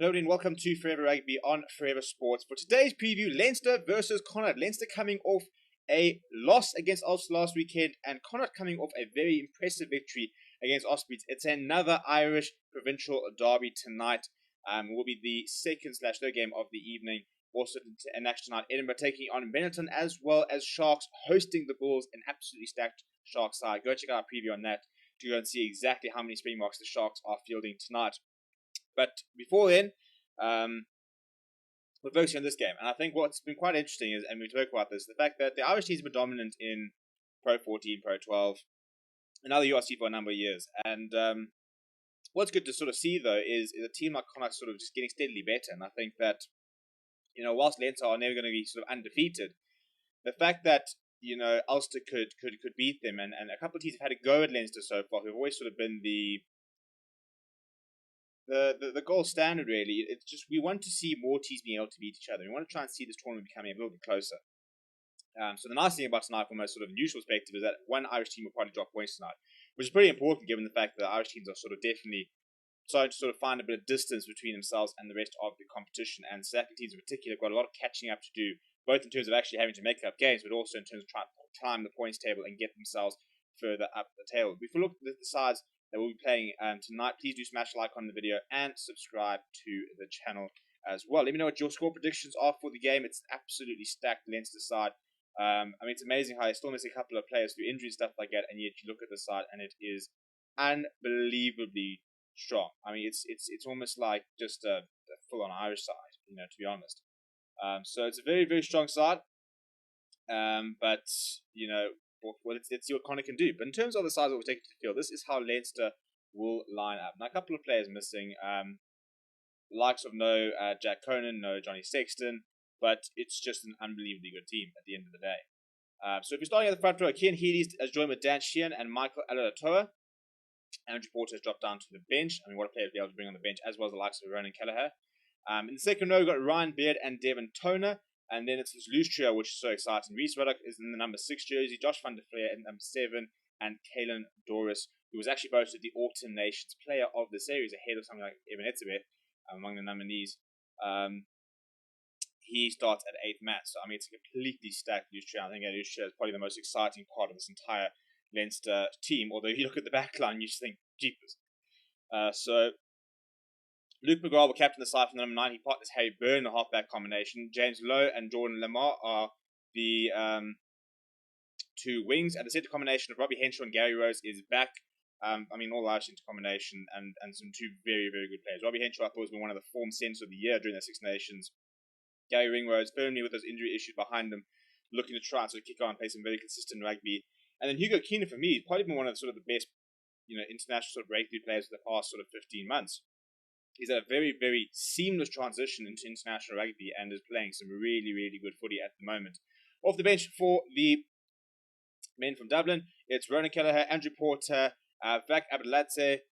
Hello and welcome to Forever Rugby on Forever Sports. For today's preview, Leinster versus Connacht. Leinster coming off a loss against Ulster last weekend and Connacht coming off a very impressive victory against Ospreys. It's another Irish provincial derby tonight. Will be the second/third game of the evening. Also an action tonight, Edinburgh taking on Benetton as well as Sharks hosting the Bulls, an absolutely stacked Sharks side. Go check out our preview on that to go and see exactly how many Springboks the Sharks are fielding tonight. But before then, we're focusing on this game. And I think what's been quite interesting is, and we talk about this, the fact that the Irish teams have been dominant in Pro 14, Pro 12, and now the URC for a number of years. And what's good to sort of see, though, is a team like Connacht sort of just getting steadily better. And I think that, whilst Leinster are never going to be sort of undefeated, the fact that, Ulster could beat them, and a couple of teams have had a go at Leinster so far, who've always sort of been the gold standard, really. It's just we want to see more teams being able to beat each other. We want to try and see this tournament becoming a little bit closer. So the nice thing about tonight, from a sort of neutral perspective, is that one Irish team will probably drop points tonight, which is pretty important given the fact that the Irish teams are sort of definitely starting to sort of find a bit of distance between themselves and the rest of the competition. And South African teams in particular have got a lot of catching up to do, both in terms of actually having to make up games, but also in terms of trying to climb the points table and get themselves further up the table. If we look at the sides that we'll be playing tonight, please do smash a like on the video and subscribe to the channel as well. Let me know what your score predictions are for the game. It's absolutely stacked Leinster side. It's amazing how they're still missing a couple of players through injury and stuff like that, and yet you look at the side and it is unbelievably strong. It's almost like just a full-on Irish side, to be honest. So it's a very, very strong side. But let's see what Connacht can do. But in terms of the size that we're taking to the field, this is how Leinster will line up. Now, a couple of players missing. Likes of no Jack Conan, no Johnny Sexton, but it's just an unbelievably good team at the end of the day. So if you're starting at the front row, Cian Healy has joined with Dan Sheehan and Michael Alatoa. Andrew Porter has dropped down to the bench. What a player to be able to bring on the bench, as well as the likes of Ronan Kelleher. In the second row, we've got Ryan Beard and Devon Toner. And then it's this loose trio, which is so exciting. Reece Ruddock is in the number 6 jersey, Josh van der Fleer in number 7, and Kalen Doris, who was actually voted the Autumn Nations Player of the Series, ahead of something like Eben Etzebeth among the nominees. He starts at 8th man. So, it's a completely stacked loose trio. I think that loose trio is probably the most exciting part of this entire Leinster team. Although, if you look at the back line, you just think, jeepers. So Luke McGrath will captain the side from the number 9. He partners Harry Byrne in the halfback combination. James Lowe and Jordan Lamar are the two wings. And the centre combination of Robbie Henshaw and Gary Rose is back. All Irish into combination and some two very, very good players. Robbie Henshaw, I thought, has been one of the form centres of the year during the Six Nations. Gary Ringrose, firmly with those injury issues behind him, looking to try and sort of kick on and play some very consistent rugby. And then Hugo Keenan, for me, has probably been one of the best, international sort of breakthrough players for the past sort of 15 months. He's had a very, very seamless transition into international rugby and is playing some really, really good footy at the moment. Off the bench for the men from Dublin, it's Ronan Kelleher, Andrew Porter, Vak Abdeladze,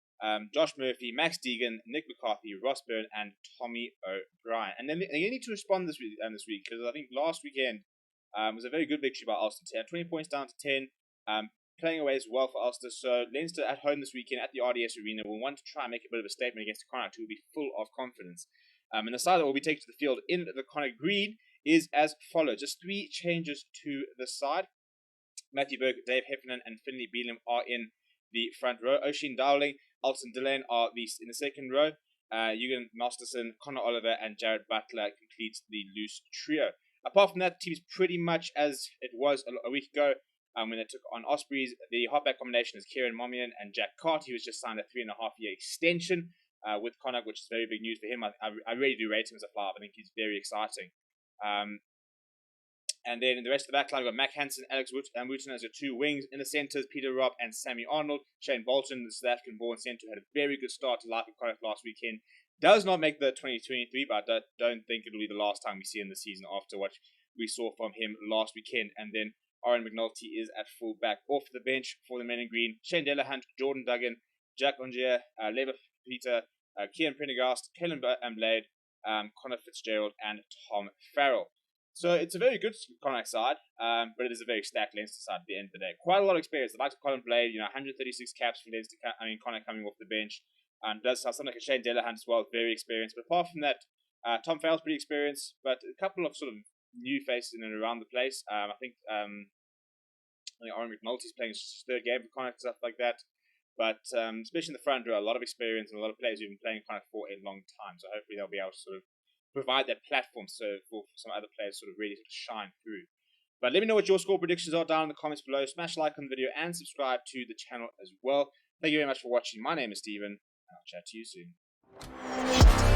Josh Murphy, Max Deegan, Nick McCarthy, Ross Byrne, and Tommy O'Brien. And then they need to respond this week, because I think last weekend was a very good victory by Ulster. 20 points down to 10. Playing away as well for Ulster. So Leinster at home this weekend at the RDS Arena will want to try and make a bit of a statement against Connacht, who will be full of confidence. And the side that will be taken to the field in the Connacht green is as follows. Just 3 changes to the side. Matthew Burke, Dave Heffernan, and Finlay Beelum are in the front row. Oisin Dowling, Alton Dillane are in the second row. Eugen Masterson, Conor Oliver, and Jared Butler completes the loose trio. Apart from that, the team is pretty much as it was a week ago. When they took on Ospreys, the halfback combination is Kieran Momian and Jack Cart, who has just signed a 3.5-year extension with Connacht, which is very big news for him. I really do rate him as a player. I think he's very exciting. And then in the rest of the back line, we've got Mac Hansen, Alex Wooten as your 2 wings. In the centres, Peter Robb and Sammy Arnold. Shane Bolton, the South African-born centre, had a very good start to life in Connacht last weekend. Does not make the 2023, but I don't think it'll be the last time we see him this season after what we saw from him last weekend. And then Oren McNulty is at full back. Off the bench for the men in green, Shane Delahunt, Jordan Duggan, Jack Ongier, Lever Peter, Kian Prendergast, Kellen Blade, Connor Fitzgerald, and Tom Farrell. So it's a very good Connacht side, but it is a very stacked Leinster side at the end of the day. Quite a lot of experience. The likes of Colin Blade, 136 caps for Leinster, Connacht coming off the bench. And does sound something like a Shane Delahunt as well, very experienced. But apart from that, Tom Farrell's pretty experienced, but a couple of sort of new faces in and around the place. I think Aaron McNulty's playing his third game for Connacht, stuff like that. But especially in the front row, a lot of experience and a lot of players who've been playing Connacht for a long time. So hopefully they'll be able to sort of provide that platform so for some other players sort of really sort of shine through. But let me know what your score predictions are down in the comments below. Smash like on the video and subscribe to the channel as well. Thank you very much for watching. My name is Steven, and I'll chat to you soon.